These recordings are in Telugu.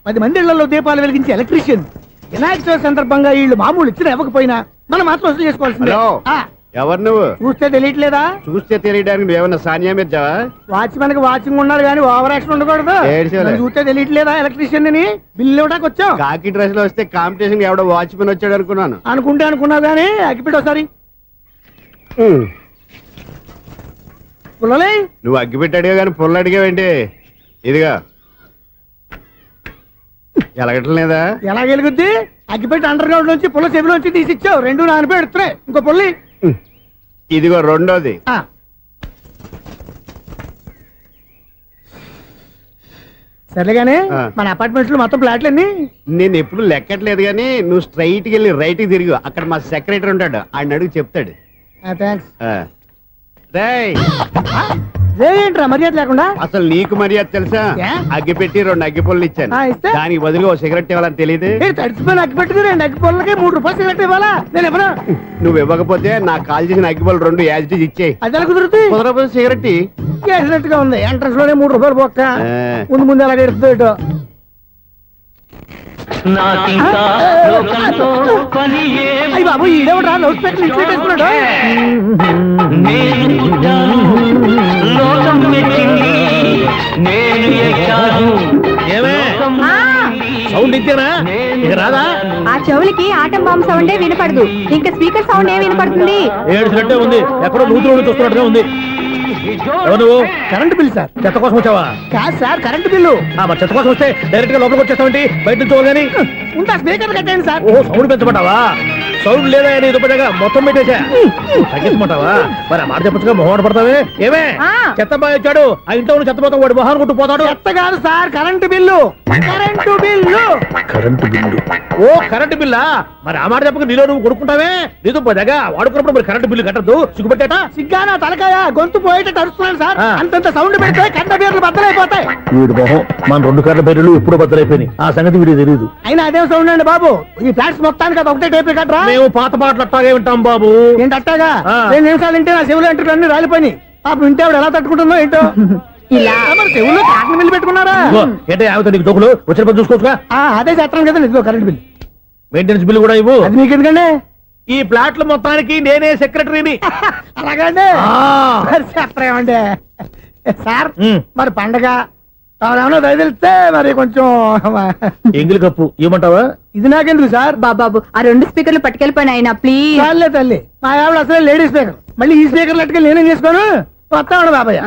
10 మంది ఇళ్లలో దీపాలు వెలిగించే ఎలక్ట్రీషియన్ వినాయక చవితి సందర్భంగా వీళ్ళు మామూలు ఇచ్చిన ఇవ్వకపోయినా మనం మాత్రం వసూలు చేసుకోవాల్సిందే. ఎవరు నువ్వు? చూస్తే తెలియట్లేదా? చూస్తే తెలియడానికి నువ్వేమన్నా సానియా మీర్జావా? వాచ్మెన్ కి వాచింగ్ ఉండాలి కానీ ఓవర్ యాక్షన్ ఉండకూడదు. చూస్తే తెలియట్లేదా ఎలక్ట్రీషియన్ అని? బిల్లు ఇవ్వడానికి వచ్చావు. కాకి డ్రెస్ లో వస్తే కాంపిటీషన్ ఎవడో వాచ్మెన్ వచ్చాడు అనుకున్నాను. అనుకున్నావు కానీ అగ్గిపెట్టి ఒకసారి పుల్లలే. నువ్వు అగ్గిపెట్టి అడిగా కానీ పుల్ల అడిగావేంటి? ఇదిగా ఎలగటం లేదా? ఎలా వెలుగుద్ది? అగ్గిపెట్టి అండర్ గ్రౌండ్ నుంచి పుల్ల చెవిలోంచి తీసిచ్చావు. 2 నానపై ఎడుతున్నాయి. ఇంకో పుల్లి ఇదిగో రెండోది. సరేగానే మన అపార్ట్మెంట్స్ లో మొత్తం ఫ్లాట్లు అన్ని నేను ఎప్పుడు లెక్కట్లేదు కానీ నువ్వు స్ట్రైట్ కి వెళ్ళి రైట్ కి తిరిగి అక్కడ మా సెక్రటరీ ఉంటాడు, ఆయన అడుగు చెప్తాడు. ఏంట్రా మర్యాద లేకుండా? అసలు నీకు మర్యాద తెలుసా? అగ్గి పెట్టి 2 అగ్గి పుల్లలు ఇచ్చాను, దానికి బదులు ఓ సిగరెట్ ఇవ్వాలని తెలియదు. తడిచిపోయిన అగ్గి పెట్టి 2 అగ్గి పుల్లలకి 3 రూపాయలు సిగరెట్ ఇవ్వాలా? నేను ఇవ్వను. నువ్వు ఇవ్వకపోతే నాకు కాల్ చేసిన అగ్గి పుల్లలు 2 యాజిటీస్ ఇచ్చేయి. అది ఎలా కుదురుతుంది? కుదరకపోతే సిగరెట్ వేసినట్టుగా ఉంది. ఎంట్రన్స్ లోనే 3 రూపాయలు పోక్క. ముందు ఎలా ఎడుతుంది ఇటు. అయ్యి బాబు ఈడేవడా లౌడ్ స్పీకర్ ఇన్స్టేట్ చేసుకున్నాడు. సౌండ్ ఇచ్చానా? రాదా? ఆ చెవులకి ఆటం బాంబు సౌండే వినపడదు, ఇంకా స్పీకర్ సౌండ్ ఏ వినపడుతుంది? ఏడ్చినట్టే ఉంది. ఎక్కడో నూతులు చూస్తున్నట్టుగా ఉంది. నువ్వు కరెంట్ బిల్ సార్? చెత్త కోసం వచ్చావా? కాదు సార్, కరెంట్ బిల్లు. మరి చెత్త కోసం వస్తే డైరెక్ట్ గా లోపలికి వచ్చేస్తామంటే బయట నుంచి కానీ ఉంటా. స్పీకర్ కట్టండి సార్. ఓ సౌండ్ పెంచమంటావా? సౌండ్ లేదా దుప్పగా మొత్తం పెట్టేసా. తగ్గించమంటావా? మరి ఆ మాట చెప్పచ్చుగా మొహం పడతావే. ఏమే చెత్త బాగా వచ్చాడు, ఆ ఇంట్లో చెత్త పోతాం, వాడు మొహాన్ని కొట్టు పోతాడు. చెత్త కాదు sir, current bill. Current bill. Current bill. ఓ కరెంటు బిల్లా? మరి ఆ మాట చెప్పక నీలో నువ్వు కొడుకుంటావే. నీతో పోదాగా వాడుకున్నప్పుడు మరి కరెంటు బిల్లు కట్టద్దు. సిగ్గుపెట్టేట? సిగ్గానా తలకాయ? గొంతు పోయేటట్టు అరుస్తున్నాను సార్. అంతంత సౌండ్ పెడితే కంట బీర్లు బద్దలైపోతాయి. వీడు మొహం మన 2 కర్ర బీర్లు ఎప్పుడు బద్దలైపోయినాయి. ఆ సంగతి వీడికి తెలియదు. అయినా అదే సౌండ్ అండి బాబు. ఈ ఫ్లాట్స్ మొత్తానికి అది ఒకటే టైప్ కట్టరా? మేము పాత పాటలు అట్టాగే వింటాం బాబు. ఏంటి అట్టాగా? 2 నిమిషాలు వింటే నా చెవులు ఎంటర్ అన్ని రాలిపోయినాయి. పాపం వింటే ఆవిడ ఎలా తట్టుకుంటుందో ఏంటో. ఇలా మరి చెవుల్లో కాటన్ బిల్లు పెట్టుకున్నారా? ఏంటో యావత నీకు దొక్కులు వచ్చిన పని చూసుకోవచ్చుగా. అదే చేస్తాను కదా. ఇదిగో కరెంట్ బిల్, మెయింటెనెన్స్ బిల్లు కూడా ఇవ్వు. అది మీకు ఎందుకండి? ఈ ఫ్లాట్ల మొత్తానికి నేనే సెక్రటరీని. అలాగండి. చెప్పరేమండి సార్? మరి పండగ ఏమన్నా దయదలిస్తే మరి కొంచెం ఎంగిలి కప్పు ఇవ్వమంటావా? ఇది నాకెందుకు సార్? బాబాబు ఆ 2 స్పీకర్లు పట్టుకెళ్ళిపోయినా ప్లీజ్. చాలే తల్లి, మా ఆవిడ అసలే లేడీ స్పీకర్. మళ్ళీ ఈ స్పీకర్ లెట్కెళ్ళి నేనేం చేసుకోను. వస్తాడు బాబాయ్.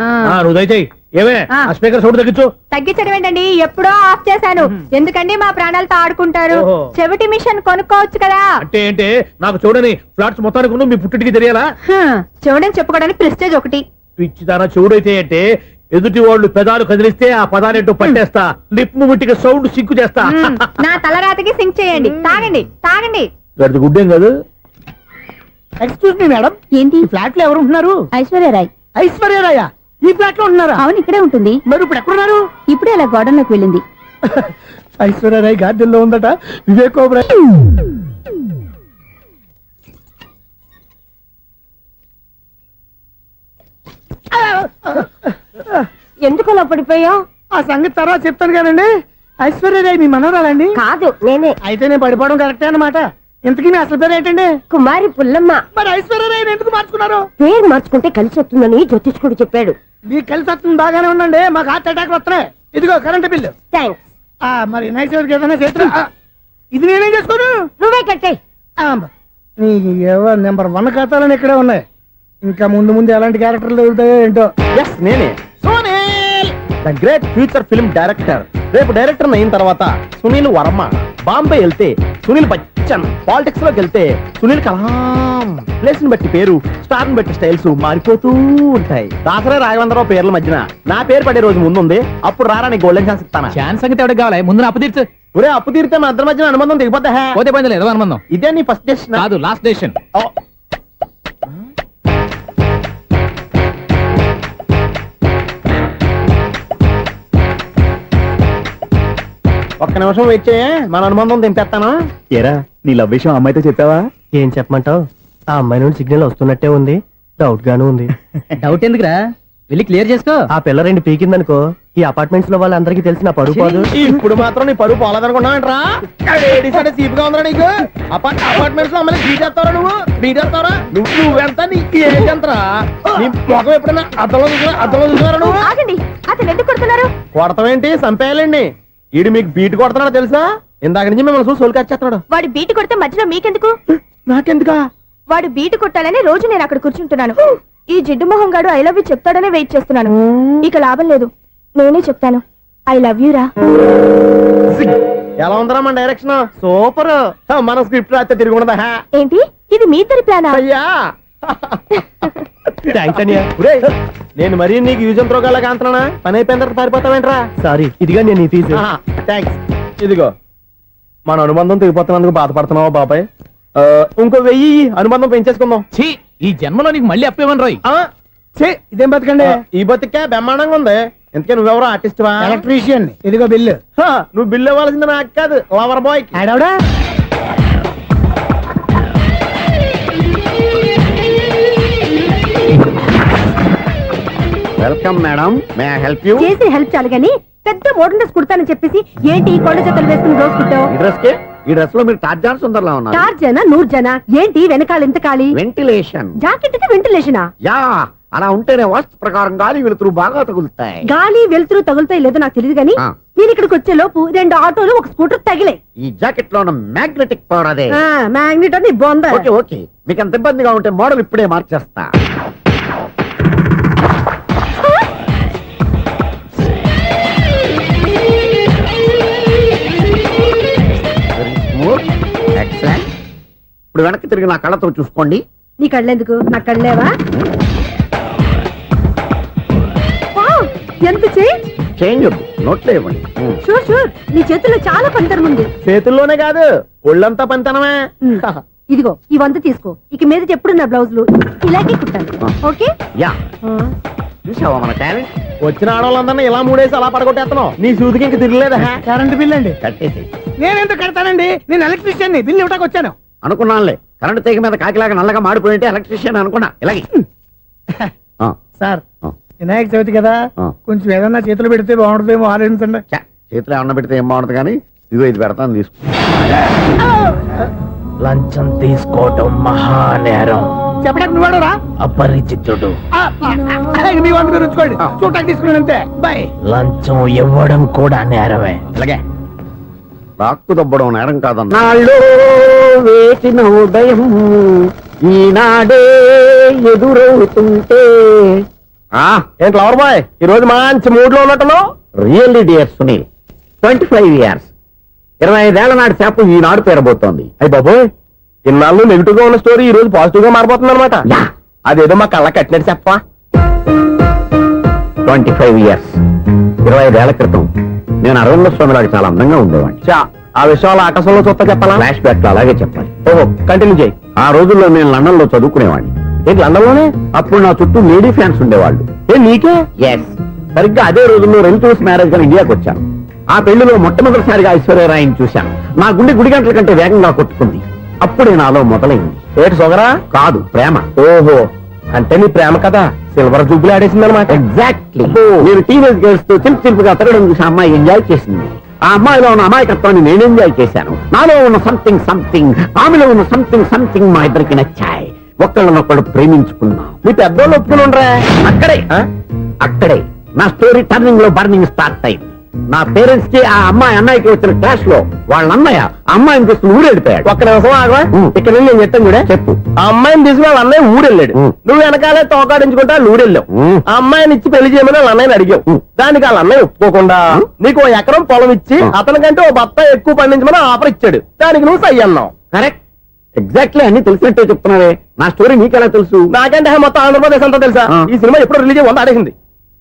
నువ్వు దయచేయి. ఏమే ఆ స్పీకర్ సౌండ్ తగ్గించు. తగ్గించడం ఏంటండి? ఎప్పుడో ఆఫ్ చేశాను. ఎందుకండి మా ప్రాణాలతో ఆడుకుంటారు? చెవిటి మిషన్ కొనుక్కోవచ్చు కదా. అంటే ఏంటే నాకు చూడని ఫ్లాట్స్ మొత్తానికి మీ పుట్టింటికి తెలియాలా? చెవుడని చెప్పుకోవడానికి ప్రెస్టేజ్ ఒకటి. పిచ్చిదానా చెవుడైతే అంటే ఎదుటి వాళ్ళు పెదాలు కదిలిస్తే ఆ పదాలేంటో పట్టేస్తా. లిప్ ముట్టికి సౌండ్ సింకు చేస్తా. నా తలరాతకి సింక్ చేయండి. తాగండి తాగండి. గడిది గుడ్డేం కాదు. ఎక్స్క్యూజ్ మీ మేడం, ఏంటి ఫ్లాట్ లో ఎవరు ఉంటున్నారు? ఐశ్వర్యరాయ్. ఐశ్వర్యరాయ ఈ ఫ్లాట్ లో ఉంటున్నారా? అవును, ఇక్కడే ఉంటుంది. మరి ఇప్పుడు ఎక్కడున్నారు? ఇప్పుడే అలా గార్డెన్ లోకి వెళ్ళింది. ఐశ్వర్యరాయ్ గార్డెన్ లో ఉందట. వివేక్ ఓబరాయ్ ఎందుకు అలా పడిపోయావు? ఆ సంగతి తర్వాత చెప్తాను కానండి. ఐశ్వర్యరాయ్ మీ మనవరాలండి? కాదు, నేనే. అయితే నేను పడిపోవడం కరెక్టే అన్నమాట. ఇంతకీ మీ అసలు పేరు ఏంటండి? కుమారి పుల్లమ్మ. మరి ఐశ్వర్యరాయ్ ఎందుకు మార్చుకున్నారు? పేరు మార్చుకుంటే కలిసి వస్తుందని జ్యోతిష్కుడు చెప్పాడు. మీకు కలిసి వస్తుంది బాగానే ఉండండి. మాకు హార్ట్ అటాక్ వస్తున్నాయి. ఇదిగో కరెంట్ బిల్లు. థ్యాంక్స్. మరి నైట్ ఏదైనా చేతులు ఇది నేనేం చేసుకోను. నువ్వే కట్టాయి. నెంబర్ 1 ఖాతాలని ఇక్కడే ఉన్నాయి. ఇంకా ముందు ముందు ఎలాంటి క్యారెక్టర్లు దొరుకుతాయో ఏంటో. నేనే the great future film director. రేపు డైరెక్టర్ అయిన తర్వాత సునీల్ వర్మ. బాంబే వెళ్తే సునీల్ బచ్చన్. పాలిటిక్స్ లోకి వెళ్తే సునీల్ కలాం. ప్లేస్ ని బట్టి పేరు, స్టార్ ని బట్టి స్టైల్స్ మారిపోతూ ఉంటాయి. దాసరా రాఘవేంద్రరావు పేర్ల మధ్యన నా పేరు పడే రోజు ముందుంది. అప్పుడు రారా నీ గోల్డెన్ ఛాన్స్ ఇస్తాను. ఛాన్స్ సంగతి ఎవరికి కావాలి? ముందు అప్పు తీర్చు. ఒరే అప్పు తీరితే మా ఇద్దరి మధ్యన అనుబంధం దిగిపోతా. పోతే పని లేదు అనుబంధం. ఇదే నీ ఫస్ట్ డెసిషన్ కాదు, లాస్ట్ డెసిషన్. ఒక్క నిమిషం వెయిట్ చేయ, మన అనుబంధం దింపేస్తాను. ఏరా నీ లవ్ విషయం అమ్మాయితో చెప్పావా? ఏం చెప్పమంటావు? ఆ అమ్మాయి నుండి సిగ్నల్ వస్తున్నట్టే ఉంది. డౌట్ గాను ఉంది. డౌట్ ఎందుకురా? వెళ్ళి క్లియర్ చేసుకో. ఆ పిల్ల రెండు పీకిందనుకో ఈ అపార్ట్మెంట్స్ లో వాళ్ళందరికీ తెలిసిన పరుగు పోదు. ఇప్పుడు మాత్రం నీ పరుగు పోలేదనుకున్నావంటరా? చీప్ గా ఉందా నీకు? అపార్ట్మెంట్స్ లో అమ్మని బీటేస్తావరా బీటేస్తావరా నువ్వెంత నీ ఏజ్ ఎంతరా? నీ మొఖం ఎప్పుడైనా అద్దంలో చూసారా నువ్వు? ఆగండి, అతను ఎందుకు కొడుతున్నారు? కొడతావేంటి? చంపేయాలండి. ఈడు మీకు బీట్ కొడుతున్నాడు తెలుసా? ఇందాక నుంచి మిమ్మల్ని చూసి సోల్కి వచ్చేస్తున్నాడు. వాడు బీటు కొడితే మధ్యలో మీకెందుకు? నాకెందుకా? వాడు బీటు కొట్టాలని రోజు నేను అక్కడ కూర్చుంటున్నాను. ఈ జిడ్డు మొహం గాడు ఐ లవ్ యూ చెప్తాడనే వెయిట్ చేస్తున్నాను. ఇక లాభం లేదు, నేనే చెప్తాను ఐ లవ్ యూ రా. ఎలా ఉందరా మన డైరెక్షన్? సూపర్. మన స్క్రిప్ట్ రాస్తే తిరిగి ఉండదా? ఏంటి ఇది మీ ఇద్దరి ప్లానా? అయ్యా థ్యాంక్స్ అనియా. నేను మరీ నీకు యూజ్ ఎంతో గలగా అంటున్నా. పని అయిపోయిన తర్వాత పారిపోతావేంట్రా? సారీ, ఇదిగా నేను ఈ ఫీజు. థ్యాంక్స్. ఇదిగో మన అనుబంధం తెగిపోతున్నందుకు బాధపడుతున్నావా బాబాయ్? ఇంకో 1000 అనుబంధం పెంచేసుకుందాం. ఛీ, ఈ జన్మలో నీకు మళ్ళీ అప్పేమని రాయి. ఇదేం బతకండి? ఈ బతికే బ్రహ్మాండంగా ఉంది. ఎందుకే నువ్వెవరో ఆర్టిస్ట్ వా? ఎలక్ట్రీషియన్. ఇదిగో బిల్లు. నువ్వు బిల్లు ఇవ్వాల్సింది నాకు కాదు, లవర్ బాయ్. ఆడవడా? Welcome madam, may I help you? చేసి హెల్ప్ చాలు గాని పెద్ద మోడల్ డ్రెస్ కుడతానని చెప్పేసి ఏంటి ఈ కొండ జతలు వేసుకుని రోజు కుట్టావు? ఈ డ్రెస్ కి ఈ డ్రెస్ లో మీరు టార్జాన్ సుందర్లా ఉన్నారు. 4 జన 100 జన ఏంటి వెనకాల ఇంత ఖాళీ? వెంటిలేషన్. జాకెట్ కి వెంటిలేషనా? యా, అలా ఉంటేనే వాస్తు ప్రకారం గాలి వెలుతురు బాగా తగులుతాయి. గాలి వెలుతురు తగులుతాయి లేదో నాకు తెలియదు గానీ నేను ఇక్కడికి వచ్చే లోపు 2 ఆటోలు ఒక స్కూటర్ తగిలే. ఈ జాకెట్ లో ఉన్న మ్యాగ్నెటిక్ పవర్ అదే. మ్యాగ్నెట్ అని బొంద. ఓకే ఓకే, మీకు అంత ఇబ్బందిగా ఉంటే మోడల్ ఇప్పుడే మార్చేస్తా. ఎక్సలెంట్. ఇప్పుడు వెనక్కి తిరిగి నా కళ్ళతో చూసుకోండి. నీ కళ్ళెందుకు? నా కళ్ళేవా? ఎంత చేంజ్! చేంజ్ నోట్లో ఇవ్వండి. షూర్ షూర్, నీ చేతుల్లో చాలా పనితనం ఉంది. చేతుల్లోనే కాదు, ఒళ్ళంతా పనితనమే. ఇదిగో ఈ 100 తీసుకో. ఇక మీద ఎప్పుడు నా బ్లౌజులు ఇలాగే కుట్టాను. ఓకే? యా, చూసావా మన టాలెంట్? వచ్చిన ఆడవాళ్ళందరినీ ఇలా మూడేసి అలా పడగొట్టేస్తున్నావు. నీ సూదికి ఇంక తిరగలేదా? కరెంట్ బిల్ అండి. కట్టేసి. నేనెందుకు కడతానండి? నేను ఎలక్ట్రీషియన్, బిల్ ఇవ్వడానికి వచ్చాను. అనుకున్నానులే, కరెంట్ తీగ మీద కాకిలాగా నల్లగా మాడిపోయింటే ఎలక్ట్రీషియన్ అనుకున్నా. ఇలాగే సార్, వినాయక చవితి కదా, కొంచెం ఏదన్నా చేతులు పెడితే బాగుంటుందేమో ఆలోచించండి. చేతులు ఏమన్నా పెడితే ఏం బాగుంటుంది కానీ ఇదిగో ఇది పెడతాను, తీసుకో. లంచం తీసుకోవటం మహానేరం. చెప్పడానికి నువ్వాడరా? అపరిచితుడు. మీ వంట మీరు ఉంచుకోండి, చూడటానికి తీసుకుని అంతే. బై. లంచం ఇవ్వడం కూడా నేరమే. ఇలాగే రాక్కు దబ్బడం నేరం కాదన్నా. వేసిన ఉదయం ఈనాడే ఎదురవుతుంటే. ఏంటి లవర్ బాయ్, ఈ రోజు మంచి మూడ్ లో ఉన్నట్టును? రియల్లీ డియర్ సునీల్, 25 years 25 ఏళ్ల నాటి చేప ఈనాడు పేరబోతోంది. అయ్యి బాబోయ్, ఇన్నాళ్ళు నెగిటివ్ గా ఉన్న స్టోరీ ఈ రోజు పాజిటివ్ గా మారిపోతుంది అనమాట. అదేదో మా కళ్ళ కట్టినట్టు చెప్పా. 25 years 25 ఏళ్ల క్రితం నేను అరవింద స్వామిలాగా చాలా అందంగా ఉండేవాడిని. ఆ విషయాలు ఆకాశంలో చూస్తా చెప్పాలా? ఫ్లాష్ బ్యాక్ లో అలాగే చెప్పాలి. ఓహో, కంటిన్యూ చేయి. ఆ రోజుల్లో నేను లండన్ లో చదువుకునేవాడిని. ఏంటి లండన్ లోనే? అప్పుడు నా చుట్టూ లేడీ ఫ్యాన్స్ ఉండేవాళ్ళు. నీకే? ఎస్. సరిగ్గా అదే రోజుల్లో రిలేటివ్స్ మ్యారేజ్ గా ఇండియాకి వచ్చాను. ఆ పెళ్లిలో మొట్టమొదటిసారిగా ఐశ్వర్యరాయని చూశాను. నా గుండె గుడి గంటల కంటే వేగంగా కొట్టుకుంది. అప్పుడే నాలో మొదలైంది. ఏటి సొగరా? కాదు, ప్రేమ. ఓహో, అంటే నీ ప్రేమ కదా సిల్వర్ జూబులు ఆడేసింది అనమాట. ఎగ్జాక్ట్లీ. నేను టీనేజ్ గర్ల్స్ తో చిలిపి చిలిపిగా తిరగడం చూసి అమ్మాయి ఎంజాయ్ చేసింది. ఆ అమ్మాయిలో ఉన్న అమాయకత్వాన్ని నేను ఎంజాయ్ చేశాను. నాలో ఉన్న సంథింగ్ ఆమెలో ఉన్న సంథింగ్ మా ఇద్దరికి నచ్చాయి. ఒక్కళ్ళనొక్కడు ప్రేమించుకున్నాం. మీ పెద్దోళ్ళు ఒప్పుకుని ఉండరా? అక్కడే నా స్టోరీ టర్నింగ్ లో బర్నింగ్ స్టార్ట్ అయింది. నా పేరెంట్స్ కి ఆ అమ్మాయి అన్నయ్యకి వచ్చిన క్లాష్ లో వాళ్ళ అన్నయ్య అమ్మాయిని తీసుకుని ఊరెళ్ళిపోయాడు. ఒక్క నిమిషం ఆగవా? ఇక్కడ నేను చెప్తాను కూడా. చెప్పు. ఆ అమ్మాయిని తీసుకుని వాళ్ళ అన్నయ్య ఊరెళ్ళాడు. నువ్వు వెనకాలే తోకాడించుకుంటా ఊరెళ్ళావు. ఆ అమ్మాయిని ఇచ్చి పెళ్లి చేయమని వాళ్ళ అన్నయ్యని అడిగావు. దానికి వాళ్ళ అన్నయ్య ఒప్పుకోకుండా నీకు 1 ఎకరం పొలం ఇచ్చి అతనికంటే ఓ బత్త ఎక్కువ పండించమని ఆఫర్ ఇచ్చాడు. దానికి నువ్వు సై అన్నావు. కరెక్ట్. ఎగ్జాక్ట్లీ అన్ని తెలిసినట్టే చెప్తున్నావే. నా స్టోరీ నీకెలా తెలుసు? నాకంటే మొత్తం ఆంధ్రప్రదేశ్ అంతా తెలుసా? ఈ సినిమా ఎప్పుడు రిలీజ్ 100 ఆడేసింది.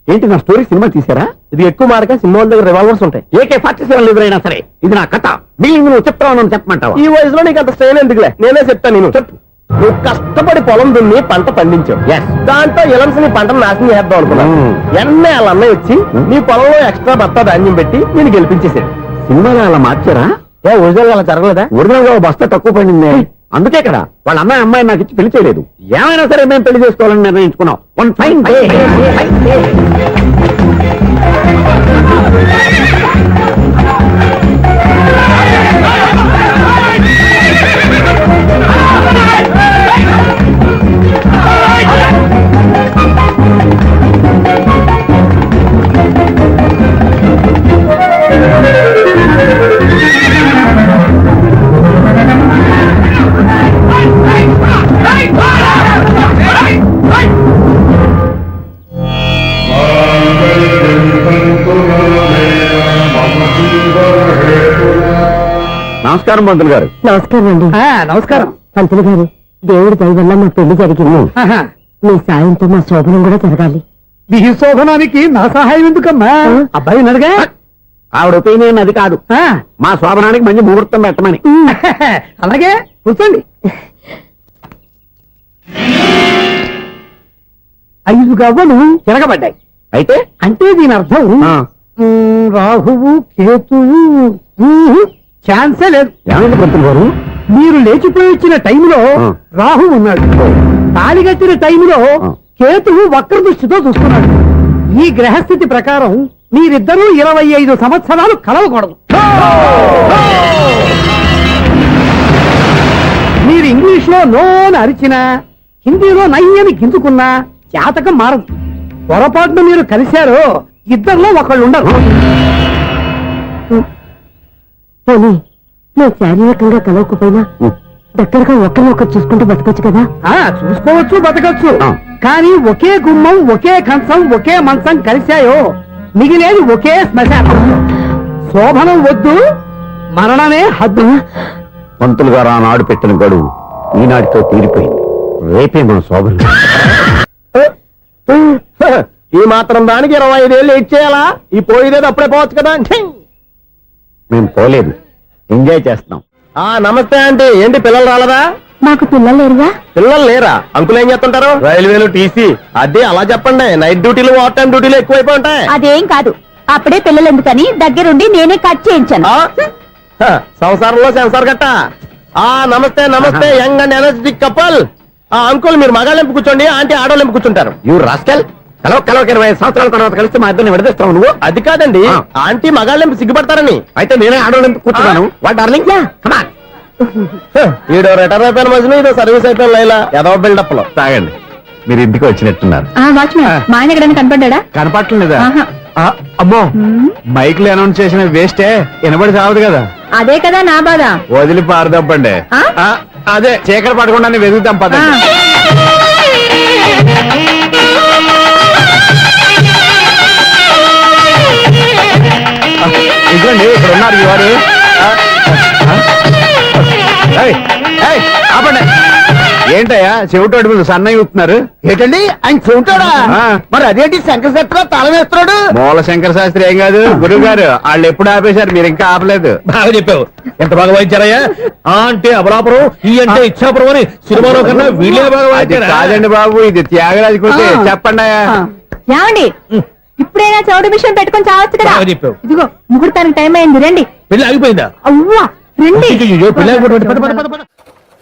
ఏంటి నా స్టోరీ సినిమా తీసారా? ఇది ఎక్కువ మార్గా సినిమా దగ్గర రివాల్వర్స్ ఉంటాయి. AK-47 ఎదురైనా సరే ఇది నా కథ. బిల్లింగ్ నువ్వు చెప్తావు చెప్పమంటావా? ఈ వయసులో నీకు అంత స్ట్రెయిన్ ఎందుకులే, నేనే చెప్తాను. నేను చెప్పు. నువ్వు కష్టపడి పొలం దున్ని పంట పండించావు. దాంతో ఇలన్స్ నీ పంటను నాశనం చేద్దాం అనుకున్నావు. ఎన్నే వాళ్ళ అన్నయ్య వచ్చి నీ పొలంలో ఎక్స్ట్రా బత్తా ధాన్యం పెట్టి నేను గెలిపించేసాడు. సినిమాలో అలా మార్చారా? ఒరిజినల్ అలా జరగలేదా? ఒరిజినల్ గా బస్తా తక్కువ పండింది. అందుకే కదా వాళ్ళ అమ్మాయి నాకు ఇచ్చి పెళ్లి చేయలేదు. ఏమైనా సరే మేము పెళ్లి చేసుకోవాలని నిర్ణయించుకున్నాం. One fine day. నమస్కారం పంతులు గారు. నమస్కారం అండి. నమస్కారం. పంతులు గారు, దేవుడి దయ వల్ల మా పెళ్లి జరిగింది. మీ సాయంతో మా శోభనం కూడా జరగాలి. మీ శోభనానికి నా సహాయం ఎందుకమ్మా? అబ్బాయి ఉన్నాడుగా. ఆవిడ ఒపీనియన్ అది కాదు, మా శోభనానికి మంచి ముహూర్తం పెట్టమని. అలాగే కూర్చోండి. 5 గవ్వలు తిరగబడ్డాయి. అయితే అంటే దీని అర్థం రాహువు కేతువు ఛాన్సే లేదు. ఏమైంది పంతులు గారు? మీరు లేచిపోయి వచ్చిన టైంలో రాహు ఉన్నాడు, తాళి కట్టిన టైంలో కేతువు వక్ర దృష్టితో చూస్తున్నాడు. ఈ గ్రహస్థితి ప్రకారం మీరిద్దరూ 25 సంవత్సరాలు కలవకూడదు. మీరు ఇంగ్లీష్ లో నోన్ అరిచినా, హిందీలో నయ్యని గింజుకున్నా జాతకం మారదు. పొరపాటున మీరు కలిశారో ఇద్దరిలో ఒకళ్ళు ఉండరు. పోనీ మేము శారీరకంగా కలవకపోయినా దగ్గరగా ఒకరినొకరు చూసుకుంటూ బతకొచ్చు కదా. చూసుకోవచ్చు, బతకచ్చు. కానీ ఒకే గుమ్మం, ఒకే కంచం, ఒకే మంచం కలిశాయో మిగిలేది ఒకే శ్మశానం. శోభనం వద్దు, మరణమే హద్దు. పంతులు గారు ఆనాడు పెట్టిన గడువు ఈనాటితో తీరిపోయింది. రేపే మన శోభనం. ఈ మాత్రం దానికి 25 ఏళ్ళు ఇచ్చేయాలా? ఈ పోయేదేది అప్పుడే పోవచ్చు కదా. మేము పోలేదు, ఎంజాయ్ చేస్తున్నాం. నమస్తే ఆంటీ. ఏంటి పిల్లలు రాలరా? మాకు పిల్లలు లేరుగా. పిల్లలు లేరా? అంకులు ఏం చేస్తుంటారు? రైల్వేలు, టీసీ. అదే అలా చెప్పండి. నైట్ డ్యూటీలు, ఓవర్ టైం డ్యూటీలు ఎక్కువైపోయి ఉంటాయి. అదేం కాదు, అప్పుడే పిల్లలు ఎందుకని దగ్గరుండి నేనే కట్ చేయించాను. సంసారంలో సెన్సార్ గట్ట. నమస్తే నమస్తే, young and energetic couple. Uncle మీరు మగాళ్ళెంపు కూర్చోండి, ఆంటీ ఆడోళ్ళెంపు కూర్చుంటారు. You rascal. కలవ 20 సంవత్సరాల తర్వాత కలిస్తే మా ఇద్దరిని విడదీస్తావు నువ్వు. అది కాదండి, ఆంటీ మగాళ్ళెంపు సిగ్గుపడతారని. అయితే నేనే ఆడోళ్ళెంపు కూర్చున్నాను. What darling, come on. ఈడో రిటైర్ అయిపోయిన మధ్యలో ఇదో సర్వీస్ అయిపోయిన లైలా ఏదో బిల్డప్ లో. తాగండి, మీరు ఇంటికి వచ్చినట్టున్నారు. వాచ్మెన్ మా ఆయన ఎక్కడైనా కనపడ్డా? కనపట్లేదా? అమ్మో, మైక్ లో అనౌన్స్ చేసిన వేస్టే, వినబడి సావదు కదా. అదే కదా నా బాధ. వదిలి పారదప్పండి. అదే చీకటి పడకుండా వెతుకుతాం పద. ఇదండి ఇక్కడ ఉన్నారు ఈ వారు. ఆపండి. ఏంటయ్యా చెవిటోడి మీద సన్నయ్య ఊపుతున్నారు? ఏంటండి ఆయన చెబుతాడా? మరి అదేంటి శంకర శెట్టిలో తాళం వేస్తున్నాడు? మూల శంకర శాస్త్రి ఏం కాదు, గురువు గారు. వాళ్ళు ఎప్పుడు ఆపేశారు, మీరు ఇంకా ఆపలేదు. బాగా చెప్పావు. ఎంత బాగా వాయించారయ్యా. అంటే అబలాపురం, ఈ అంటే ఇచ్చాపురం అని సినిమాలో కన్నా వీళ్ళే బాగా వాయించారు. కాదండి బాబు, ఇది త్యాగరాజు కృతి. చెప్పండి. ఏమండి, ఇప్పుడైనా చౌడు మిషన్ పెట్టుకొని చావచ్చు కదా. బాగా చెప్పావు. ఇదిగో ముహూర్తానికి టైం అయింది, రండి. పెళ్లి ఆగిపోయిందా? అవ్వా రండి.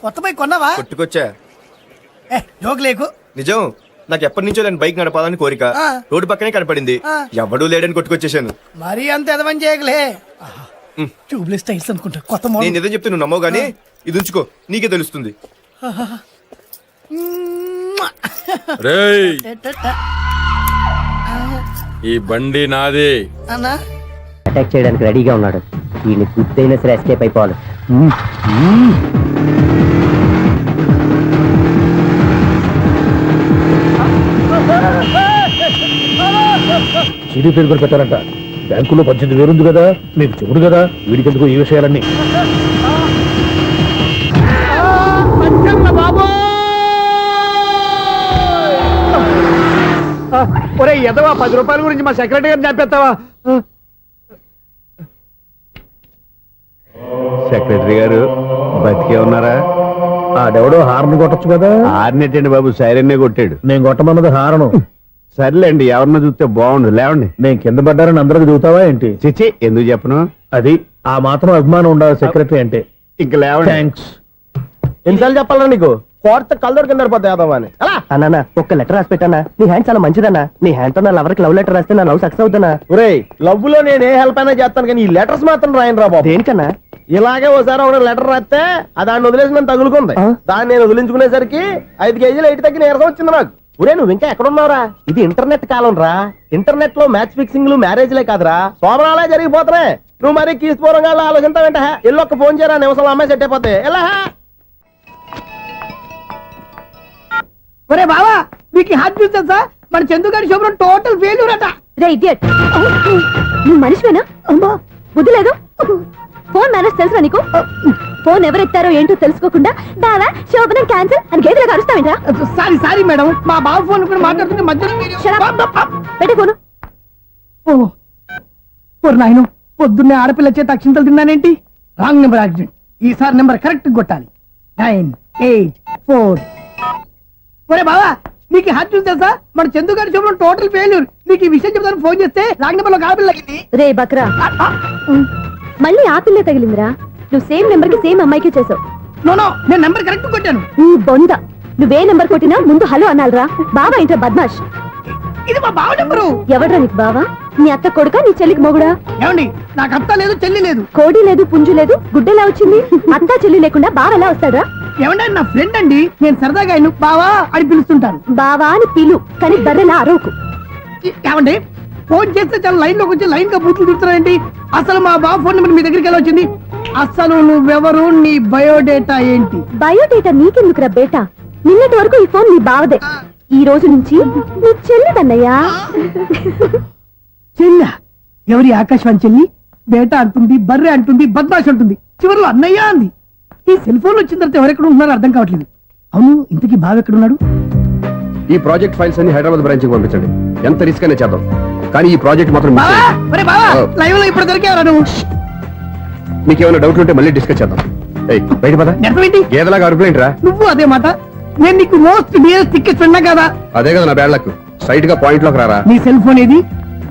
కొత్త బైక్ కొన్నావా? కొట్టుకొచ్చా. జోక్ లేకు. నిజం, నాకు ఎప్పటి నుంచో దాని బైక్ నడపాలని కోరిక. రోడ్డు పక్కనే కనపడింది, ఎవడూ లేడని కొట్టుకొచ్చేసాను. మరీ అంత ఎదవని చేయగలే. ట్యూబ్లెస్ టైల్స్ అనుకుంటా, కొత్త మోడల్. నేను నిజం చెప్తే నువ్వు నమ్మవు గానీ ఇది ఉంచుకో, నీకే తెలుస్తుంది. రేయ్, ఈ బండి నాదే. అన్నా అటాక్ చేయడానికి రెడీగా ఉన్నాడు. ఈయన గుద్దైనా సరే ఎస్కేప్ అయిపోవాలి. సిడీ పేరు కూడా పెట్టారంట. బ్యాంకులో 18,000 ఉంది కదా, మీకు చెబుడు కదా, వీడికెందుకు ఈ విషయాలన్నీ. ఒరే ఎదవా, 10 రూపాయల గురించి మా సెక్రటరీ గారిని చంపేస్తావా? సెక్రటరీ గారు బతికే ఉన్నారా? ఆడెవడో హార్న్ కొట్టచ్చు కదా. హార్నెట్టండి బాబు, సైరన్నే కొట్టాడు. నేను కొట్టమన్నది హారను. సర్లేండి, ఎవరినో చూస్తే బాగుండు. లేవండి. నేను కింద పడ్డారని అందరికి చూతావా ఏంటి? చిచ్చి, ఎందుకు చెప్పను? అది ఆ మాత్రం అభిమానం ఉండాలి సెక్రటరీ అంటే. ఇంక లేవండి. థ్యాంక్స్. ఎన్నిసార్లు చెప్పాలా నీకు కోర్త కళ్ళోడు కింద పడిపోతాయి యాదవ్ అని అన్నా ఒక్క లెటర్ రాసి పెట్టానా నీ హ్యాండ్ చాలా మంచిదన్నా నీ హ్యాండ్ తో నా లవర్కి లవ్ లెటర్ రాస్తే నా లవ్ సక్సెస్ అవుతానా ఒరే లవ్ లో నేను ఏ హెల్ప్ అయినా చేస్తాను కానీ ఈ లెటర్స్ మాత్రం రాయను రా బాబు దేనికన్నా ఇలాగే ఓసారి ఒక లెటర్ రాస్తే ఆ దాన్ని వదిలేసి నన్ను తగులుకుంది దాన్ని నేను వదిలించుకునేసరికి 5 కేజీలు ఎయిట్ తగ్గి నీరసం వచ్చింది నాకు ఒరే నువ్వు ఇంకా ఎక్కడున్నావురా ఇది ఇంటర్నెట్ కాలం రా ఇంటర్నెట్ లో మ్యాచ్ ఫిక్సింగ్లు మ్యారేజ్లే కాదురా సోమరాలే జరిగిపోతున్నాయి నువ్వు మరి కీస్పూరంగా ఆలోచించావంట ఎల్లు ఒక్క ఫోన్ చేయరా నిమిషంలో అమ్మాయి సెట్ అయిపోతే ఎలా ఒరే బావా మీకు హార్ట్ న్యూస్ తెలుసా మన చందుగారి శుభ్రం టోటల్ ఫెయిల్యూర్ అట రే ఇడియట్ నువ్వు మనిషివేనా అమ్మా బుద్ధి లేదు ఫోన్ మేనేజ్ తెలుసా నీకు ఫోన్ ఎవరెత్తారో ఏంటో తెలుసుకోకుండా బావా శోభనం క్యాన్సిల్ అని గేదెలకు అరుస్తావేంట్రా సారీ సారీ మేడం మా బావ ఫోన్ కూడా మాట్లాడుతుంటే మధ్యలో పెట్టే ఫోను ఓ నాయను పొద్దున్నే ఆడపిల్ల చేత అక్షింతలు తిన్నానేంటి రాంగ్ నెంబర్ యాక్సిడెంట్ ఈసారి నెంబర్ కరెక్ట్ కొట్టాలి 984 ఒరే బావా నీకు హార్ట్ న్యూస్ తెలుసా మన చందు గారి శుభ్రం టోటల్ ఫెయిల్యూర్ నీకు ఈ విషయం చెప్తాను ఫోన్ చేస్తే రాంగ్ నెంబర్ లో ఆడపిల్ల తగ్గింది రే బక్రా మళ్ళీ ఆ పిల్లే తగిలిందిరా నువ్వు సేమ్ నెంబర్ కి సేమ్ అమ్మాయికే చేసావు నో నేను నెంబర్ కరెక్ట్ కొట్టాను ఈ బొంద నువ్వే నెంబర్ కొట్టినా ముందు హలో అనాలిరా బావా ఇంట్లో బద్మాష్ ఇది మా బావ నెంబరు ఎవడ్రా నీకు బావా నీ అత్త కొడుక నీ చెల్లికి మొగుడా ఏమండి నాకు అత్త లేదు చెల్లి లేదు కోడి లేదు పుంజు లేదు గుడ్డెలా వచ్చింది అత్త చెల్లి లేకుండా బావ ఎలా వస్తాడా ఏమంటే నా ఫ్రెండ్ అండి నేను సరదాగా ఆయన బావా అని పిలుస్తుంటాను బావా అని పిలు కానీ బర్రెలా అరవకు ఏమండి ఫోన్ చేస్తే చాలా లైన్ లోకి వచ్చి లైన్ గా బూతులు తిడుతున్నారండి అసలు మా బావ ఫోన్ నెంబర్ మీ దగ్గరికి ఎలా వచ్చింది అసలు నువ్వెవరు నీ బయోడేటా ఏంటి బయోడేటా నీకెందుకురా బేటా నిన్నటి వరకు ఈ ఫోన్ నీ బావదే ఈ రోజు నుంచి నీ చెల్లిదన్నయ్యా చెల్ల ఎవరి ఆకాశవాణి చెల్లి బేటా అంటుంది బర్రె అంటుంది బద్మాష్ అంటుంది చివరిలో అన్నయ్య అంది ఈ సెల్ ఫోన్ వచ్చిన తర్వాత ఎవరెక్కడ ఉంటున్నారో అర్థం కావట్లేదు అవును ఇంతకీ బావ ఎక్కడున్నాడు ఈ ప్రాజెక్ట్ ఫైల్స్ అన్ని హైదరాబాద్ బ్రాంచ్ కి పంపించండి ఎంత రిస్క్ అయినా చేద్దాం కానీ ఈ ప్రాజెక్ట్ మాత్రం miss బావా చేయొద్దు. ఒరే బావా లైవ్ లో ఇప్పుడు దొరికేవరా నువ్వు మీకు ఏమైనా డౌట్ ఉంటే మళ్ళీ డిస్కస్ చేద్దాం ఏయ్ బయట పద నెరవేంటి గేదలాగా అరుపులేంటి రా నువ్వు అదే మాట నేను నీకు మోస్ట్ డియర్ టికెట్స్ విన్నా కదా అదే కదా నా బ్యాడ్ లక్ స్ట్రైట్ గా పాయింట్ లోకి రారా నీ సెల్ ఫోన్ ఏది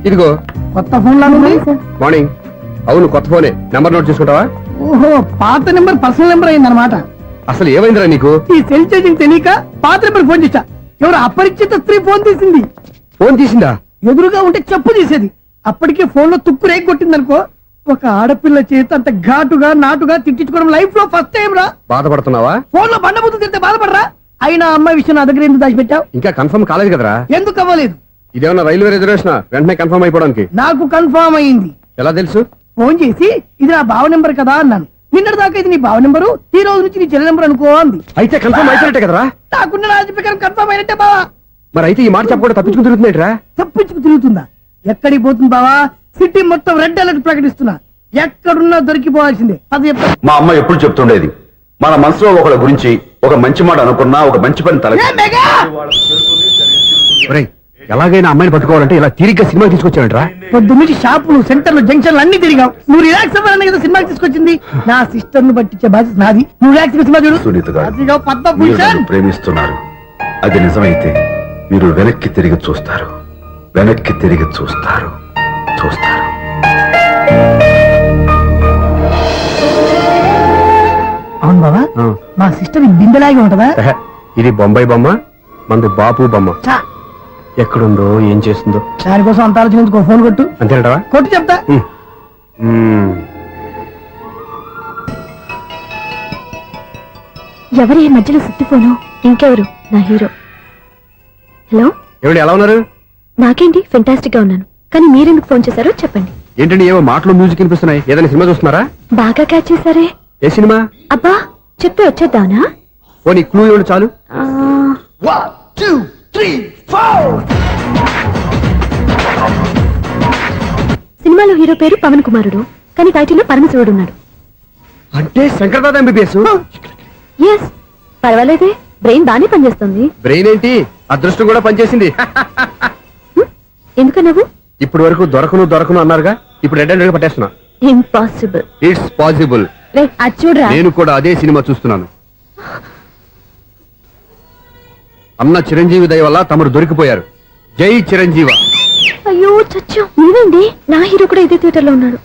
ఇదిగో కొత్త ఫోన్ లాగా ఉంది మార్నింగ్ అవును కొత్త ఫోనే నెంబర్ నోట్ చేసుకుంటావా ఓహో పాత నెంబర్ పర్సనల్ నెంబర్ అయిందన్నమాట అసలు ఏమైందిరా నీకు ఈ సెల్ ఛార్జింగ్ తెలియక పాత నెంబర్ ఫోన్ చేశా ఎవరు అపరిచిత స్త్రీ ఫోన్ తీసింది ఫోన్ తీసిందా ఎదురుగా ఉంటే చెప్పు తీసేది అప్పటికే ఫోన్ లో తుక్కు రేగి కొట్టిందనుకో ఒక ఆడపిల్ల చేత అంత ఘాటుగా నాటుగా తిట్టించుకోవడం లైఫ్ లో ఫస్ట్ టైం రా బాధపడుతున్నావా ఫోన్ లో బండబుద్ధి తింటే బాధపడరా అయినా అమ్మాయి విషయం నా దగ్గర ఎందుకు దాచిపెట్టావు ఇంకా కన్ఫర్మ్ కాలేదు కదరా ఎందుకు అవ్వలేదు ఇదేమన్నా రైల్వే రిజర్వేషన్ వెంటనే కన్ఫర్మ్ అయిపోవడానికి నాకు కన్ఫర్మ్ అయింది ఎలా తెలుసు ఫోన్ చేసి ఇది నా బావ నెంబర్ కదా అన్నాను నిన్నటి దాకా ఇది నీ బావ నెంబరు ఈ రోజు నుంచి నీ చెల్లి నెంబర్ అనుకో అంది అయితే కన్ఫర్మ్ అయిపోయినట్టే కదరా నాకున్న రాజు ప్రకారం కన్ఫర్మ్ అయినట్టే బావా మరి అయితే ఈ మాట చెప్పకుండా తప్పించుకుని తిరుగుతున్నట్రా తప్పించుకు తిరుగుతుందా ఎక్కడికి పోతుంది బావా సిటీ మొత్తం రెడ్ అలర్ట్ ప్రకటిస్తున్నా ఎక్కడున్నా దొరికిపోవాల్సిందే అది చెప్ప మా అమ్మ ఎప్పుడు చెప్తుండేది మన మనసులో ఒకళ్ళ గురించి ఒక మంచి మాట అనుకున్నా ఒక మంచి పని తల ఏ మెగా! ఒరేయ్, ఎలాగైనా అమ్మాయిని పట్టుకోవాలంటే ఇలా తిరిగ్గా సినిమా తీసుకొచ్చాడంట్రా పొద్దు నుంచి షాపులు సెంటర్లు జంక్షన్లు అన్ని తిరిగావు నువ్వు రిలాక్స్ అవ్వాలని కదా సినిమాకి తీసుకొచ్చింది నా సిస్టర్ ను పట్టించే బాధ్యత నాది నువ్వు రిలాక్స్ సినిమా చూడు సునీత గారు అదిగో మీరు పద్మభూషణ్ నన్ను ప్రేమిస్తున్నారు అది నిజమైతే మీరు వెనక్కి తిరిగి చూస్తారు వెనక్కి తిరిగి చూస్తారు చూస్తారు అవును బావా ఆ. మా సిస్టర్ బిందెలాగే ఉంటదా ఎహె, ఇది బొంబాయి బొమ్మ మందు బాపు బొమ్మ చా, ఎక్కడుందో ఏం చేస్తుందో దానికోసం అంత ఆలోచించుకో ఫోన్ కొట్టు అంతేనటవా కొట్టు చెప్తా ఎవరి ఈ మధ్యలో సుత్తి ఫోను ఇంకెవరు నా హీరో హలో ఏమిటి ఎలా ఉన్నారు నాకేంటి ఫెంటాస్టిక్ గా ఉన్నాను కానీ మీరెందుకు ఫోన్ చేశారో చెప్పండి ఏంటండి ఏవో మాటలు మ్యూజిక్ వినిపిస్తున్నాయి ఏదైనా సినిమా చూస్తున్నారా బాగా క్యాచ్ చేశారే ఏ సినిమా అబ్బా చెప్తే వచ్చేద్దానా ఓ నీ క్లూ ఇవ్వండి చాలు ఆ, 1 2 3 4 సినిమాలో హీరో పేరు పవన్ కుమారుడు కానీ టైటిల్లో పరమశివుడు ఉన్నాడు అంటే శంకర్దాద ఎంబీబీఎస్ ఎస్ పర్వాలేదే బ్రెయిన్ బానే పనిచేస్తుంది బ్రెయిన్ ఏంటి అదృష్టం కూడా పనిచేసింది ఎందుకన్నావు ఇప్పటి వరకు దొరకను అన్నారుగా ఇప్పుడు రెడ్ అండ్ పట్టేస్తున్నా ఇంపాసిబుల్ ఇట్స్ పాసిబుల్ రే అది చూడరా నేను కూడా అదే సినిమా చూస్తున్నాను అన్న చిరంజీవి దయ వల్ల తమరు దొరికిపోయారు జై చిరంజీవ అయ్యో చచ్చా నీవేంటి నా హీరో కూడా ఇదే థియేటర్ లో ఉన్నాడు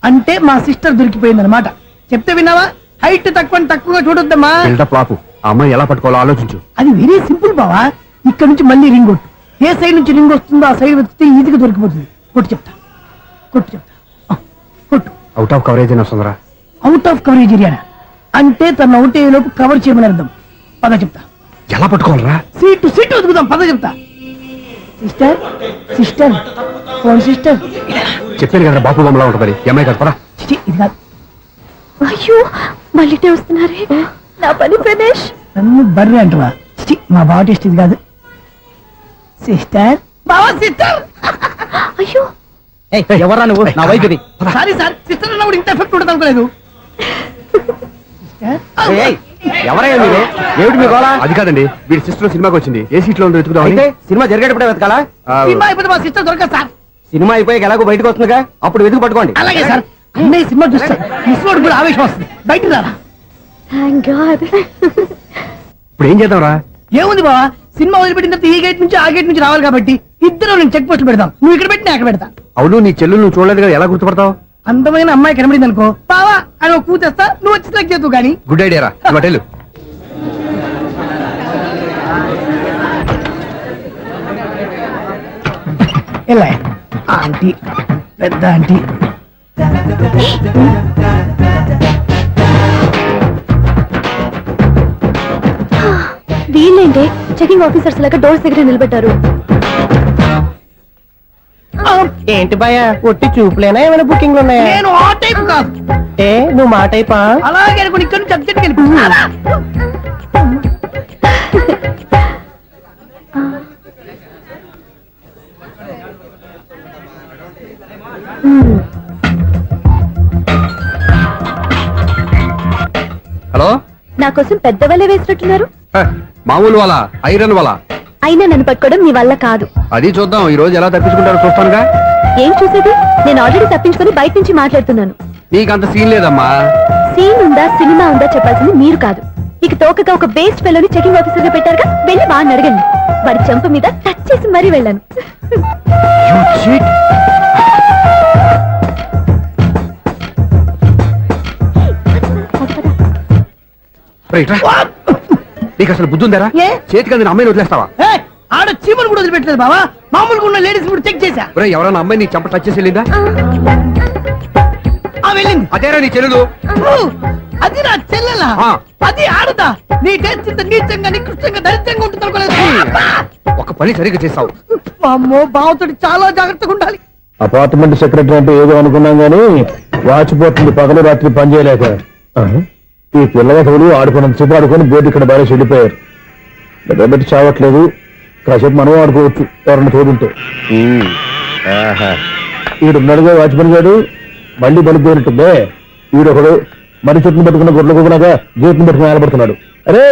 అంటే మా సిస్టర్ దొరికిపోయింది అనమాట చెప్తే విన్నావా హైట్ తక్కువగా చూడొద్దమ్మా. బిల్డప్ లాపు. ఆ అమ్మాయి ఎలా పట్టుకోవాలో ఆలోచించు. అది వెరీ సింపుల్ బావా. ఇక్కడ నుంచి మళ్ళీ రింగ్ కొట్టు. ఏ సైడ్ నుంచి రింగ్ వస్తుందో ఆ సైడ్ వస్తే ఈజీగా దొరికిపోతుంది. కొట్టు చెప్తా. కొట్టు. అవుట్ ఆఫ్ కవరేజ్ అని వస్తుందిరా. అవుట్ ఆఫ్ కవరేజ్ ఏరియా అంటే తన అవుట్ అయ్యే లోపు కవర్ చేయమని అర్థం. పద చెప్తా. ఎలా పట్టుకోవాలరా? సీటు వెతుకుదాం. పద చెప్తా. Sister phone sister. చెప్పాను కదా బాపు బొమ్మలా ఉంటుంది. అమ్మాయి కదా పరా. ఇది కాదు. అయ్యో మళ్ళీ వస్తున్నారే నా పని ప్రదేశ్. నన్ను బర్రె అంటవా? మా బావ టేస్ట్ ఇది కాదు. సిస్టర్ బావా సిస్టర్. అయ్యో ఎవరా నువ్వు? నా వైపు ఇది. సారీ సార్, సిస్టర్ అన్నప్పుడు ఇంత ఎఫెక్ట్ ఉంటుంది అనుకోలేదు. ఎవరయ్యా మీరే? ఏమిటి మీ గోళ? అది కాదండి, వీడి సిస్టర్ సినిమాకి వచ్చింది. ఏ సీట్ లో ఉందో వెతుకుదాం. అయితే సినిమా జరిగేటప్పుడే వెతకాలా? సినిమా అయిపోతే మా సిస్టర్ దొరకదు సార్. సినిమా అయిపోయాక ఎలాగో బయటకు వస్తుందిగా, అప్పుడు వెతుకు పట్టుకోండి. అలాగే సార్. అన్నయ్య సినిమా చూస్తారు, మిస్వాడు కూడా ఆవేశం వస్తుంది. బయట రారా. Thank God. ఇప్పుడు ఏం చేద్దాం రా? ఏముంది బావా, సినిమా వదిలిపెట్టిన తర్వాత ఈ గేట్ నుంచి ఆ గేట్ నుంచి రావాలి కాబట్టి ఇద్దరు నేను చెక్ పోస్ట్ పెడతాం. నువ్వు ఇక్కడ పెట్టి నేను అక్కడ పెడతా. అవును, నీ చెల్లు నువ్వు చూడలేదు కదా, ఎలా గుర్తుపడతావు? అందమైన అమ్మాయి కనబడింది అనుకో బావా అని ఒక కూతేస్తా, నువ్వు వచ్చి సెలెక్ట్ చేద్దు కానీ. గుడ్ ఐడియా రా. హోటల్ ఎలా ఆంటీ, పెద్ద ఆంటీ. వీళ్ళేంటే చెకింగ్ ఆఫీసర్స్ లాగా డోర్స్ దగ్గర నిలబెట్టారు. ఏంటి భయ, ఒట్టి చూపులేనా ఏమైనా బుకింగ్లు ఉన్నాయా? నేను ఆ టైప్ కాదు. ఏ నువ్వు మాట అయిపా? అలాగే అనుకుని ఇక్కడ నుంచి అర్జెంట్కి వెళ్ళిపో. హలో, నా కోసం పెద్ద వలే వేసినట్టున్నారు. మామూలు వాళ్ళ ఐరన్ వాళ్ళ. అయినా నన్ను పట్టుకోవడం మీ వల్ల కాదు. అది చూద్దాం, ఈ రోజు ఎలా తప్పించుకుంటారో చూస్తానుగా. ఏం చూసేది? నేను ఆల్రెడీ తప్పించుకొని బయట నుంచి మాట్లాడుతున్నాను. నీకంత సీన్ లేదమ్మా. సీన్ ఉందా సినిమా ఉందా చెప్పాల్సింది మీరు కాదు. మీకు తోకగా ఒక బేస్ట్ ఫెలోని చెకింగ్ ఆఫీసర్ గా పెట్టారుగా, వెళ్ళి వాడిని అడగండి. వాడి చెంప మీద టచ్ చేసి మరీ వెళ్ళాను. నీకు అసలు బుద్ధి ఉందారా? ఏ? చేతికి అందిన అమ్మాయిని వదిలేస్తావా? ఆడ చీమలు కూడా వదిలిపెట్టలేదు బావా. మామూలుగా ఉన్న లేడీస్ కూడా చెక్ చేశా. ఎవరైనా అమ్మాయి నీ చంప టచ్ చేసి వెళ్ళిందా? వెళ్ళింది. అదేరా నీ చెల్లెలు? అది నా చెల్లెలా? ఆ. అది ఆడదా? నీ టేస్ట్ ఇంత నీచంగా నికృష్టంగా దరిద్రంగా ఉంటుంది అనుకోలేదు. ఒక పని సరిగ్గా చేస్తావు. అమ్మో, బావతోటి చాలా జాగ్రత్తగా ఉండాలి. అపార్ట్మెంట్ సెక్రటరీ అంటే ఏదో అనుకున్నాం గానీ వాచిపోతుంది పగలు రాత్రి పని చేయలేక. ఈ పిల్లగతులు ఆడుకున్నంత సేపు ఆడుకొని బోర్డు ఇక్కడ బాగా చెడిపోయారు. నిద్రబెట్టి చావట్లేదు. కాసేపు మనం ఆడుకోవచ్చు ఎవరన్నా తోడుంటే. ఈడున్నాడుగా వాచ్మెన్ గారు, మళ్ళీ బలిపోయినట్టుందే. ఈడొకడు మరి చెట్టును పట్టుకున్న గొడ్ల కుక్కలాగా గేట్ను పట్టుకుని ఆలబడుతున్నాడు. అరే,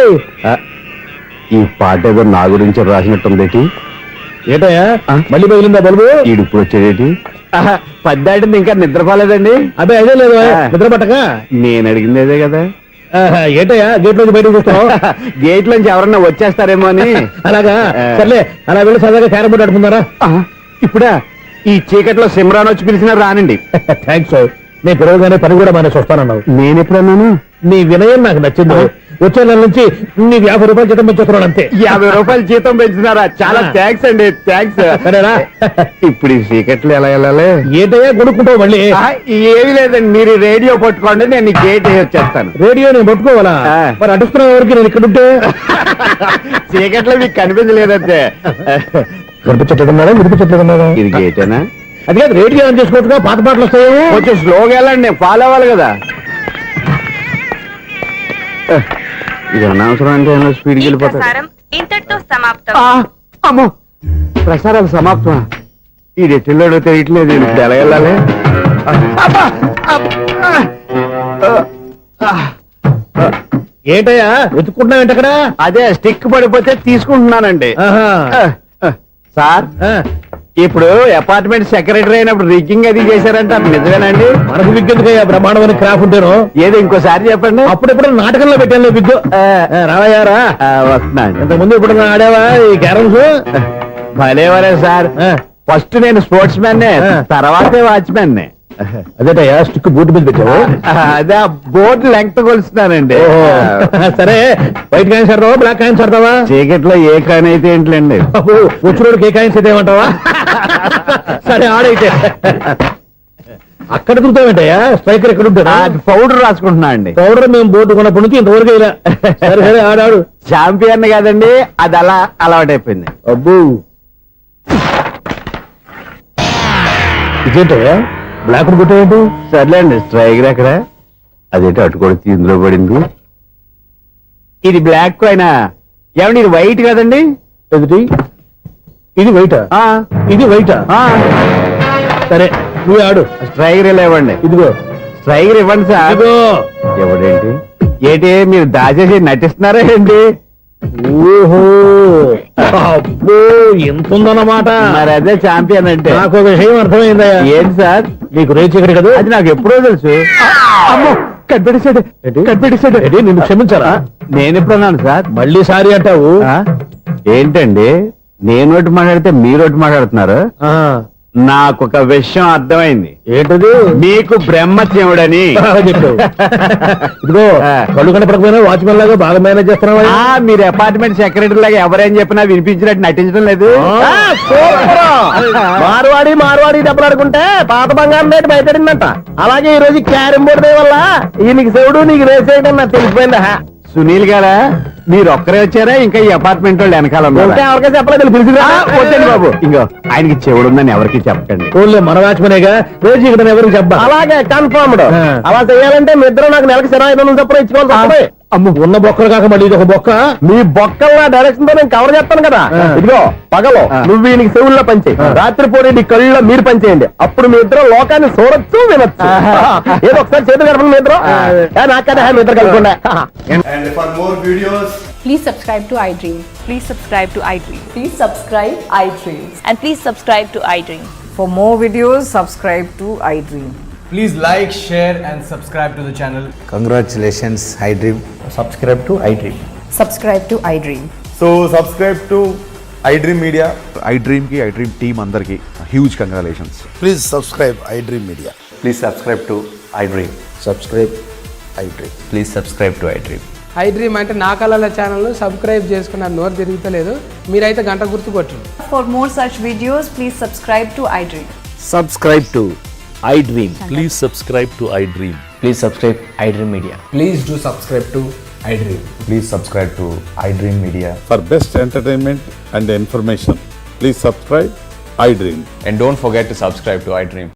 ఈ పాట ఏదో నా గురించి రాసినట్టుంది. ఏటయ్యా మళ్ళీ బదిలిందా బల్బు? ఈడుప్పుడు వచ్చేదేటి? పద్దాటింది ఇంకా నిద్రపోలేదండి. అదే అదే లేదు నిద్ర పట్టక. నేను అడిగింది అదే కదా. ఏటయ్యా గేట్ నుంచి బయటకు చూస్తావు? గేట్ లోంచి ఎవరన్నా వచ్చేస్తారేమో అని. అలాగా, సర్లే అలా వెళ్ళి సరదాగా క్యారం బోర్డు ఆడుకుందారా? ఇప్పుడా ఈ చీకట్లో సిమ్రాన్ వచ్చి పిలిచినా రానండి. థ్యాంక్స్. నేను పిలవగానే పని కూడా మానేసి వస్తానన్నావు. నేను ఎప్పుడన్నాను? నీ వినయం నాకు నచ్చింది. వచ్చే నెల నుంచి నీకు 50 రూపాయలు జీతం పెంచుతున్నాడు అంతే. 50 రూపాయలు జీతం పెంచుతున్నారా? చాలా థ్యాంక్స్ అండి, థ్యాంక్స్. సరేనా? ఇప్పుడు ఈ చీకట్లు ఎలా వెళ్ళాలి? ఏంటయ్యా కొనుక్కుంటావు మళ్ళీ? ఏమీ లేదండి, మీరు రేడియో పట్టుకోండి, నేను గేట్ వచ్చేస్తాను. రేడియో నేను పట్టుకోవాలా? మరి అడుస్తున్న వరకు నేను ఇక్కడ ఉంటే చీకట్లో మీకు కనిపించలేదంటే. కనిపించట్లేదన్నారా వినిపించట్లేదన్నారా? ఇది గేటేనా? అది కాదు, రేడియో ఆన్ చేసుకోవచ్చుగా, పాత పాటలు వస్తాయేమో. కొంచెం స్లోగా వెళ్ళండి, నేను ఫాలో అవ్వాలి కదా. ఇది అనవసరం అంటే స్పీడ్కి వెళ్ళిపోతాడు. ఇంతటితో సమాప్తం. అమ్మో, ప్రసారాలు సమాప్తం. ఈ రెట్టిల్లోడో తెలియట్లేదు, ఇప్పుడు ఎలా వెళ్ళాలి? ఏంటయ్యా వెతుక్కుంటున్నావు ఏంటి అక్కడ? అదే స్టిక్ పడిపోతే తీసుకుంటున్నానండి. సార్, ఇప్పుడు అపార్ట్మెంట్ సెక్రటరీ అయినప్పుడు రిగ్గింగ్ అది చేశారంటే అది నిజమేనండి? మనకు విగ్గెందుకయ్యా, బ్రహ్మాండమైన క్రాఫ్ ఉంటాను. ఏదో ఇంకోసారి చెప్పండి. అప్పుడెప్పుడు నాటకంలో పెట్టాను విగ్గు. రావయ్యారా? వస్తున్నాను. ఇంతకుముందు ఇప్పుడు ఆడావా ఈ క్యారమ్స్? భలేవరే సార్. ఫస్ట్ నేను స్పోర్ట్స్ మ్యాన్, తర్వాతే వాచ్మెన్. అదేటయ్యా స్టిక్ బూట్ మీద పెట్టావు అదే ఆ బోర్డు లెంగ్త్ కొలుస్తున్నానండి సరే వైట్ కాయిన్స్ ఆడతావా బ్లాక్ కాయిన్స్ ఆడతావా చీకట్లో ఏ కాని అయితే ఏంటండి వచ్చినోడికి ఏ కాయిన్స్ అయితే ఏమంటావా సరే ఆడైతే అక్కడ దురుతావేంటయ్యా స్ట్రైకర్ ఎక్కడ ఉంటాడా పౌడర్ రాసుకుంటున్నా అండి పౌడర్ మేము బోర్డు కొన్నప్పటి నుంచి ఇంతవరకు ఇలా సరే సరే ఆడాడు చాంపియన్ కాదండి అది అలా అలవాటైపోయింది అబ్బు ఇదేంటయ్యా బ్లాక్ కొట్టేయండి సర్లేండి స్ట్రైకర్ ఎక్కడ అదేంటి అటుకొడితే ఇందులో పడింది ఇది బ్లాక్ అయినా ఏమండి ఇది వైట్ కదండి ఎదుటి ఇది వైటా ఆ, ఇది వైటా ఆ. సరే నువ్వు ఆడు స్ట్రైకర్ ఇలా ఇవ్వండి ఇదిగో స్ట్రైకర్ ఇవ్వండి సార్ ఇదిగో ఎవడేంటి ఏంటి మీరు దాచేసి నటిస్తున్నారా ఏంటి ఓహో అబ్బో ఎంత ఉందన్నమాట మరి అదే చాంపియన్ అంటే నాకు ఒక విషయం అర్థమైందయ్యా ఏంటి సార్ నీకు రేచి ఇక్కడ కదా అది నాకు ఎప్పుడో తెలుసు అమ్మో కనిపెట్టేశాడు కనిపెట్టేశాడు నిన్ను క్షమించారా నేను ఎప్పుడన్నాను సార్ మళ్ళీ సారీ అంటావు ఆ? ఏంటండి నేను ఒకటి మాట్లాడితే మీరు ఒకటి మాట్లాడుతున్నారు ఆ, నాకు ఒక విషయం అర్థమైంది ఏంటది మీకు బ్రహ్మత్యముడని చెప్పు ఇదిగో కళ్ళు కనపడకపోయినా వాచ్మెన్ లాగా బాగా మేనేజ్ చేస్తున్నావా ఆ, మీరు అపార్ట్మెంట్ సెక్రటరీ లాగా ఎవరేం చెప్పినా వినిపించినట్టు నటించడం లేదు ఆ, మార్వాడి దెబ్బలాడుకుంటే పాత బంగారం రేటు బయటడిందంట అలాగే ఈ రోజు క్యారం బోర్డు దే వల్ల ఈయనకి శివుడు నీకు రేసేయడం నాకు తెలిసిపోయిందా సునీల్ గారా మీరు ఒక్కరే వచ్చారా ఇంకా ఈ అపార్ట్మెంట్ వాళ్ళు వెనకాల ఉన్నారా? ఉంటే ఎవరికైనా చెప్పలేదు పిలిచిరా వద్దండి బాబు ఇంకో ఆయనకి చెవుడుందని ఎవరికి చెప్పకండి ఓన్లీ మన వాచ్మెనేగా రేచి ఇక్కడ ఎవరికి చెప్పా అలాగే కన్ఫర్మ్డ్ ఆ. అలా చేయాలంటే మీ ఇద్దరు నాకు నెలకు 500 చొప్పున ఇచ్చుకోవాలి తప్పదు. అమ్మ ఉన్న బొక్కలు కాక మళ్ళీ ఇది ఒక బొక్క మీ బొక్కల డైరెక్షన్ తో నేను కవర్ చేస్తాను కదా ఆ. ఇదిగో పగలో ఆ. నువ్వు ఈయనకి చెవుల్లో పంచే రాత్రిపూట నీ కళ్ళలో మీరు పంచేయండి అప్పుడు మీ ఇద్దరు లోకాన్ని చూడొచ్చు వినొచ్చు ఏదో ఒకసారి చేతులు కలపండి మీ ఇద్దరు నాకు కదా మీ ఇద్దరు కలుపుకుండా And for more videos, Please subscribe to iDream. Please subscribe to iDream. Please subscribe iDream. And please subscribe to iDream. For more videos, subscribe to iDream. please like, share, and subscribe to the channel. Congratulations I dream subscribe to iDream. Subscribe to iDream. So subscribe to iDream Media. I dream కి ఐ డ్రీమ్ టీమ్ అందరికి huge congratulations please subscribe I dream media please subscribe to I dream subscribe iDream. Please subscribe to I dream I dream అంటే నా కళల ఛానల్ సబ్స్క్రైబ్ చేసుకున్నారు నోరు తిరుగుతలేదు మీరైతే గంట గుర్తు కొట్టండి For more such videos, please subscribe to iDream. Subscribe to I dream please subscribe to I dream please subscribe I dream media please do subscribe to I dream please subscribe to I dream media for best entertainment and information please subscribe I dream and don't forget to subscribe to I dream